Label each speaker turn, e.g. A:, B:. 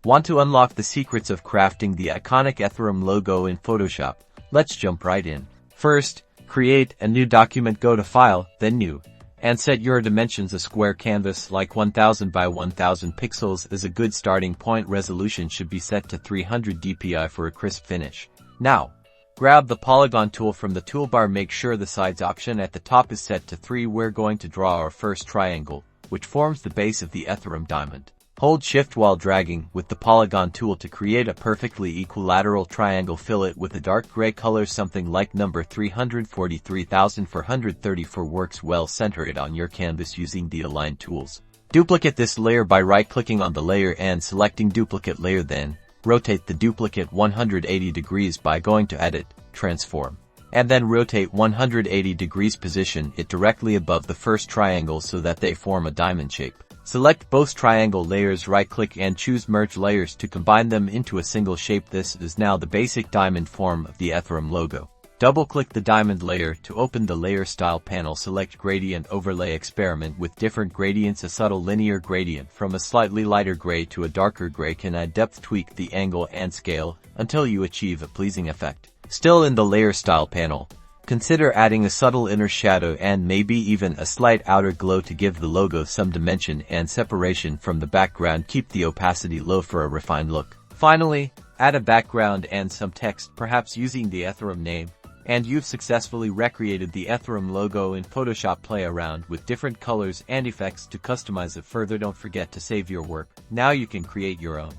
A: Want to unlock the secrets of crafting the iconic Ethereum logo in Photoshop? Let's jump right in. First, create a new document. Go to File, then New, and set your dimensions. A square canvas like 1000 by 1000 pixels is a good starting point. Resolution should be set to 300 dpi for a crisp finish. Now, grab the Polygon tool from the toolbar. Make sure the sides option at the top is set to 3. We're going to draw our first triangle, which forms the base of the Ethereum diamond. Hold Shift while dragging with the Polygon tool to create a perfectly equilateral triangle. Fill it with a dark gray color, something like number 343,434 works well. Center it on your canvas using the Align tools. Duplicate this layer by right-clicking on the layer and selecting Duplicate Layer. Then, rotate the duplicate 180 degrees by going to Edit, Transform, and then rotate 180 degrees. Position it directly above the first triangle so that they form a diamond shape. Select both triangle layers, right-click and choose Merge Layers to combine them into a single shape. This is now the basic diamond form of the Ethereum logo. Double-click the diamond layer to open the Layer Style panel. Select Gradient Overlay. Experiment with different gradients. A subtle linear gradient from a slightly lighter gray to a darker gray can add depth. Tweak the angle and scale until you achieve a pleasing effect. Still in the Layer Style panel, consider adding a subtle inner shadow and maybe even a slight outer glow to give the logo some dimension and separation from the background. Keep the opacity low for a refined look. Finally, add a background and some text, perhaps using the Ethereum name, and you've successfully recreated the Ethereum logo in Photoshop. Play around with different colors and effects to customize it further. Don't forget to save your work. Now you can create your own.